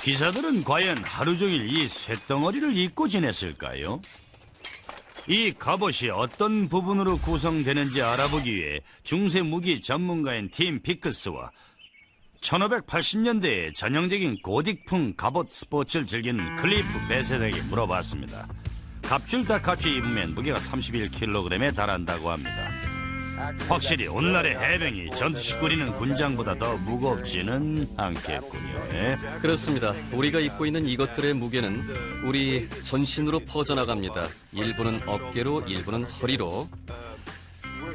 기사들은 과연 하루 종일 이 쇳덩어리를 입고 지냈을까요? 이 갑옷이 어떤 부분으로 구성되는지 알아보기 위해 중세 무기 전문가인 팀 피클스와 1580년대에 전형적인 고딕풍 갑옷 스포츠를 즐기는 클리프 베셋에게 물어봤습니다. 갑줄 다 갖춰 입으면 무게가 31kg에 달한다고 합니다. 확실히 오늘날의 해병이 전투식 꾸리는 군장보다 더 무겁지는 않겠군요. 예? 그렇습니다. 우리가 입고 있는 이것들의 무게는 우리 전신으로 퍼져나갑니다. 일부는 어깨로, 일부는 허리로.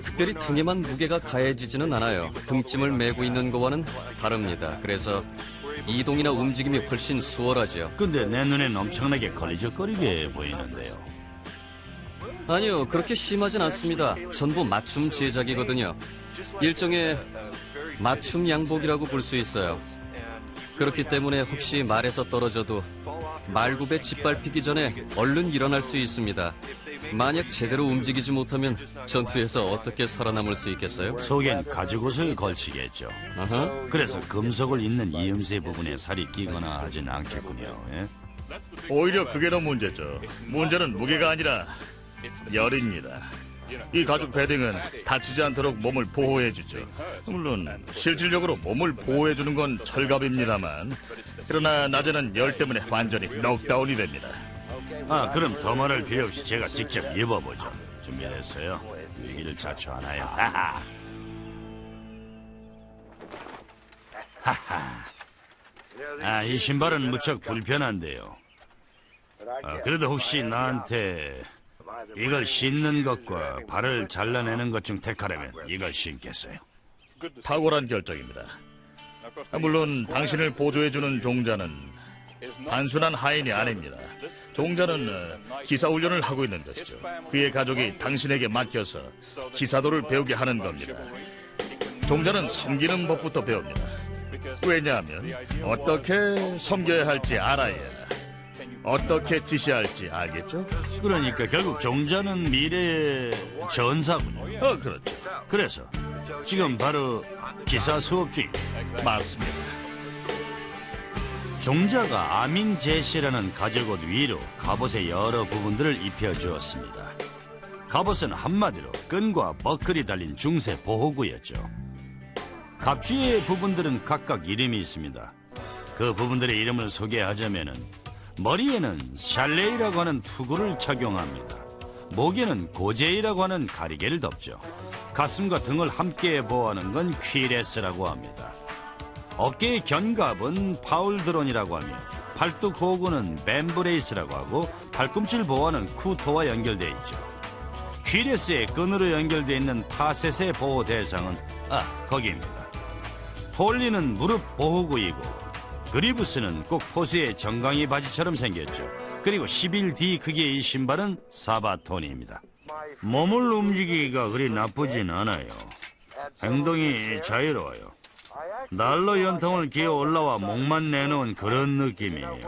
특별히 등에만 무게가 가해지지는 않아요. 등짐을 메고 있는 거와는 다릅니다. 그래서 이동이나 움직임이 훨씬 수월하죠. 근데 내 눈엔 엄청나게 걸리적거리게 보이는데요. 아니요, 그렇게 심하진 않습니다. 전부 맞춤 제작이거든요. 일종의 맞춤 양복이라고 볼 수 있어요. 그렇기 때문에 혹시 말에서 떨어져도 말굽에 짓밟히기 전에 얼른 일어날 수 있습니다. 만약 제대로 움직이지 못하면 전투에서 어떻게 살아남을 수 있겠어요? 속엔 가죽옷을 걸치겠죠. 아하. 그래서 금속을 잇는 이음새 부분에 살이 끼거나 하진 않겠군요. 예? 오히려 그게 더 문제죠. 문제는 무게가 아니라 열입니다. 이 가죽 패딩은 다치지 않도록 몸을 보호해주죠. 물론 실질적으로 몸을 보호해주는 건 철갑입니다만, 그러나 낮에는 열 때문에 완전히 넉다운이 됩니다. 아, 그럼 더 말할 필요 없이 제가 직접 입어보죠. 준비됐어요? 위기를 자초하나요? 하하. 하하. 아, 이 신발은 무척 불편한데요. 아, 그래도 혹시 나한테 이걸 신는 것과 발을 잘라내는 것 중 택하라면 이걸 신겠어요? 탁월한 결정입니다. 물론 당신을 보조해주는 종자는 단순한 하인이 아닙니다. 종자는 기사 훈련을 하고 있는 것이죠. 그의 가족이 당신에게 맡겨서 기사도를 배우게 하는 겁니다. 종자는 섬기는 법부터 배웁니다. 왜냐하면 어떻게 섬겨야 할지 알아야 어떻게 지시할지 알겠죠? 그러니까 결국 종자는 미래의 전사군요. 그렇죠. 그래서 지금 바로 기사 수업 중입니다. 맞습니다. 종자가 아밍 제시라는 가죽옷 위로 갑옷의 여러 부분들을 입혀주었습니다. 갑옷은 한마디로 끈과 버클이 달린 중세 보호구였죠. 갑주의 부분들은 각각 이름이 있습니다. 그 부분들의 이름을 소개하자면은 머리에는 샬레이라고 하는 투구를 착용합니다. 목에는 고제이라고 하는 가리개를 덮죠. 가슴과 등을 함께 보호하는 건 퀴레스라고 합니다. 어깨의 견갑은 파울드론이라고 하며 팔뚝 호구는 뱀브레이스라고 하고 발꿈치를 보호하는 쿠토와 연결되어 있죠. 퀴레스의 끈으로 연결되어 있는 타셋의 보호 대상은 거기입니다. 폴리는 무릎 보호구이고 그리브스는 꼭 포수의 정강이 바지처럼 생겼죠. 그리고 11D 크기의 이 신발은 사바토니입니다. 몸을 움직이기가 그리 나쁘진 않아요. 행동이 자유로워요. 난로 연통을 기어 올라와 목만 내놓은 그런 느낌이에요.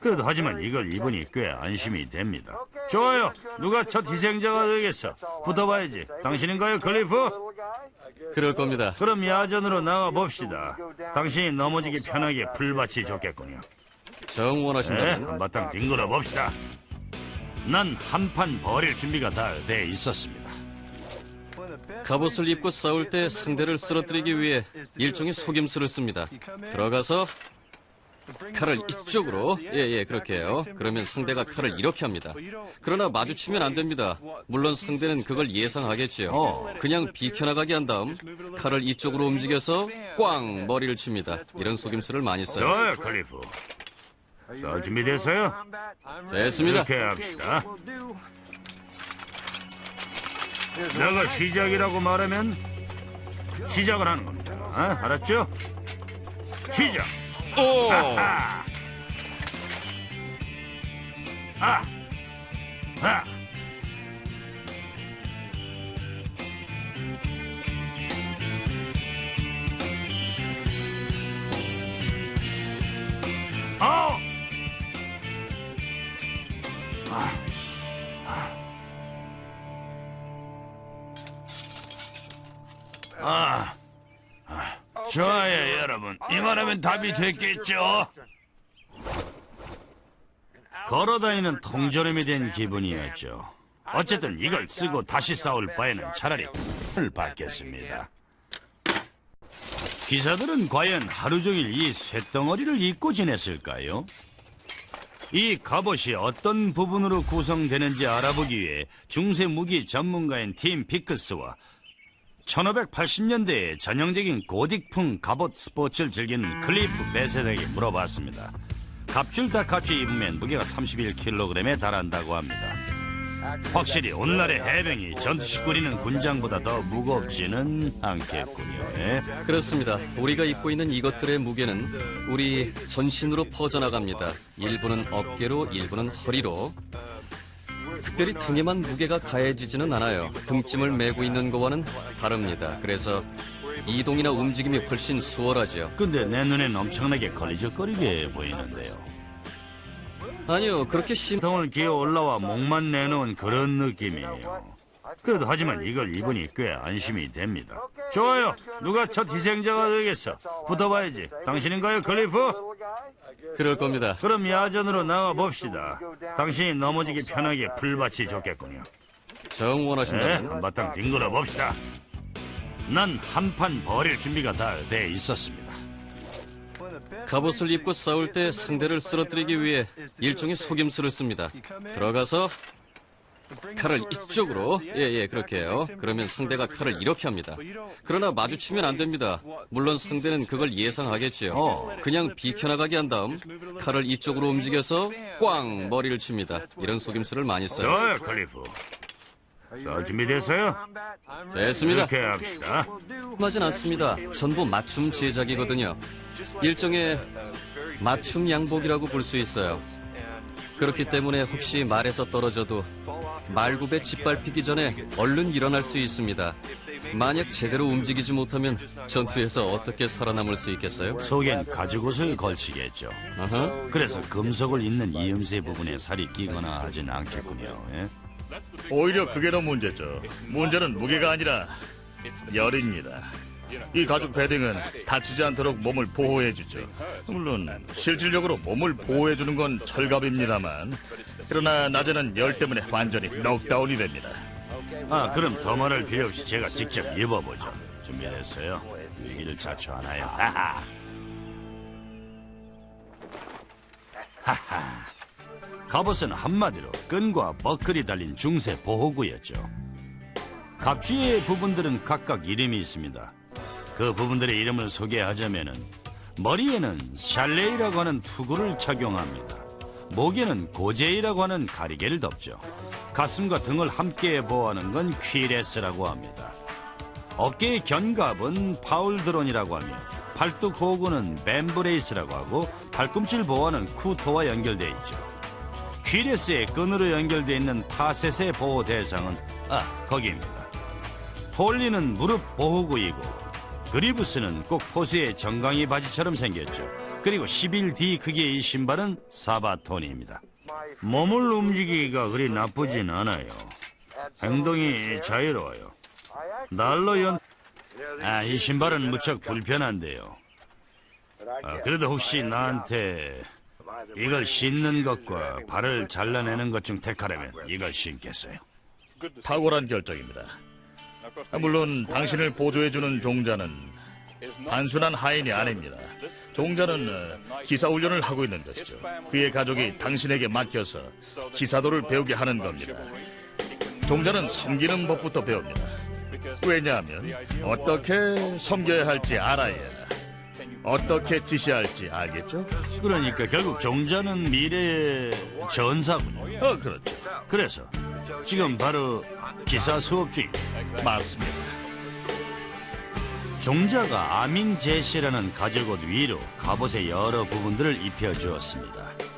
그래도 하지만 이걸 입으니 꽤 안심이 됩니다. 좋아요. 누가 첫 희생자가 되겠어? 붙어봐야지. 당신인가요, 클리프? 그럴 겁니다. 그럼 야전으로 나가봅시다. 당신이 넘어지기 편하게 풀밭이 좋겠군요. 정 네, 원하신다면 한바탕 뒹굴어 봅시다. 난 한판 버릴 준비가 다 돼 있었습니다. 갑옷을 입고 싸울 때 상대를 쓰러뜨리기 위해 일종의 속임수를 씁니다. 들어가서 칼을 이쪽으로, 그렇게 해요. 그러면 상대가 칼을 이렇게 합니다. 그러나 마주치면 안 됩니다. 물론 상대는 그걸 예상하겠지요. 그냥 비켜나가게 한 다음 칼을 이쪽으로 움직여서 꽝 머리를 칩니다. 이런 속임수를 많이 써요. 좋아요, 클리프. 자, 준비됐어요? 됐습니다. 이렇게 합시다. 내가 시작이라고 말하면 시작을 하는 겁니다. 알았죠? 시작! 오! 아! 아! 아! 아! 좋아요, 여러분. 이만하면 답이 됐겠죠? 걸어다니는 통조림이 된 기분이었죠. 어쨌든 이걸 쓰고 다시 싸울 바에는 차라리 을 받겠습니다. 기사들은 과연 하루 종일 이 쇳덩어리를 입고 지냈을까요? 이 갑옷이 어떤 부분으로 구성되는지 알아보기 위해 중세 무기 전문가인 팀 피크스와 1580년대에 전형적인 고딕풍 갑옷 스포츠를 즐기는 클리프 베셋에게 물어봤습니다. 갑줄 다 갖춰 입으면 무게가 31kg에 달한다고 합니다. 확실히 오늘날의 해병이 전투식 꾸리는 군장보다 더 무겁지는 않겠군요. 예? 그렇습니다. 우리가 입고 있는 이것들의 무게는 우리 전신으로 퍼져나갑니다. 일부는 어깨로, 일부는 허리로. 특별히 등에만 무게가 가해지지는 않아요. 등짐을 메고 있는 거와는 다릅니다. 그래서 이동이나 움직임이 훨씬 수월하죠. 근데 내 눈엔 엄청나게 걸리적거리게 보이는데요. 아니요, 그렇게 등을 기어 올라와 목만 내놓은 그런 느낌이에요. 그래도 하지만 이걸 입으니 꽤 안심이 됩니다. 좋아요. 누가 첫 희생자가 되겠어? 붙어봐야지. 당신인가요, 클리프? 그럴 겁니다. 그럼 야전으로 나가봅시다. 당신이 넘어지기 편하게 풀밭이 좋겠군요. 정 네, 원하신다면 한바탕 뒹굴어 봅시다. 난 한판 버릴 준비가 다 돼 있었습니다. 갑옷을 입고 싸울 때 상대를 쓰러뜨리기 위해 일종의 속임수를 씁니다. 들어가서 칼을 이쪽으로, 그렇게 해요. 그러면 상대가 칼을 이렇게 합니다. 그러나 마주치면 안 됩니다. 물론 상대는 그걸 예상하겠지요. 그냥 비켜나가게 한 다음 칼을 이쪽으로 움직여서 꽝 머리를 칩니다. 이런 속임수를 많이 써요. 좋아요, 클리프. 자, 준비됐어요? 됐습니다. 이렇게 합시다. 맞진 않습니다. 전부 맞춤 제작이거든요. 일종의 맞춤 양복이라고 볼 수 있어요. 그렇기 때문에 혹시 말에서 떨어져도 말굽에 짓밟히기 전에 얼른 일어날 수 있습니다. 만약 제대로 움직이지 못하면 전투에서 어떻게 살아남을 수 있겠어요? 속엔 가죽옷을 걸치겠죠. 아하. 그래서 금속을 잇는 이음새 부분에 살이 끼거나 하진 않겠군요. 예? 오히려 그게 더 문제죠. 문제는 무게가 아니라 열입니다. 이 가죽 베딩은 다치지 않도록 몸을 보호해주죠. 물론 실질적으로 몸을 보호해주는 건 철갑입니다만, 그러나 낮에는 열 때문에 완전히 넉다운이 됩니다. 아, 그럼 더 말할 필요 없이 제가 직접 입어보죠. 준비됐어요? 위기를 자초하나요? 하하. 하하. 갑옷은 한마디로 끈과 버클이 달린 중세 보호구였죠. 갑주의 부분들은 각각 이름이 있습니다. 그 부분들의 이름을 소개하자면은 머리에는 샬레이라고 하는 투구를 착용합니다. 목에는 고제이라고 하는 가리개를 덮죠. 가슴과 등을 함께 보호하는 건 퀴레스라고 합니다. 어깨의 견갑은 파울드론이라고 하며 팔뚝 호구는 뱀브레이스라고 하고 발꿈치를 보호하는 쿠토와 연결되어 있죠. 퀴레스의 끈으로 연결되어 있는 타셋의 보호 대상은 거기입니다. 폴리는 무릎 보호구이고 그리브스는 꼭 포수의 정강이 바지처럼 생겼죠. 그리고 11D 크기의 이 신발은 사바토니입니다. 몸을 움직이기가 그리 나쁘진 않아요. 행동이 자유로워요. 이 신발은 무척 불편한데요. 그래도 혹시 나한테 이걸 신는 것과 발을 잘라내는 것 중 택하라면 이걸 신겠어요. 탁월한 결정입니다. 물론 당신을 보조해주는 종자는 단순한 하인이 아닙니다. 종자는 기사훈련을 하고 있는 것이죠. 그의 가족이 당신에게 맡겨서 기사도를 배우게 하는 겁니다. 종자는 섬기는 법부터 배웁니다. 왜냐하면 어떻게 섬겨야 할지 알아야 어떻게 지시할지 알겠죠? 그러니까 결국 종자는 미래의 전사군요. 그렇죠. 그래서 지금 바로 기사 수업 중입니다. 맞습니다. 종자가 아민 제시라는 가죽옷 위로 갑옷의 여러 부분들을 입혀주었습니다.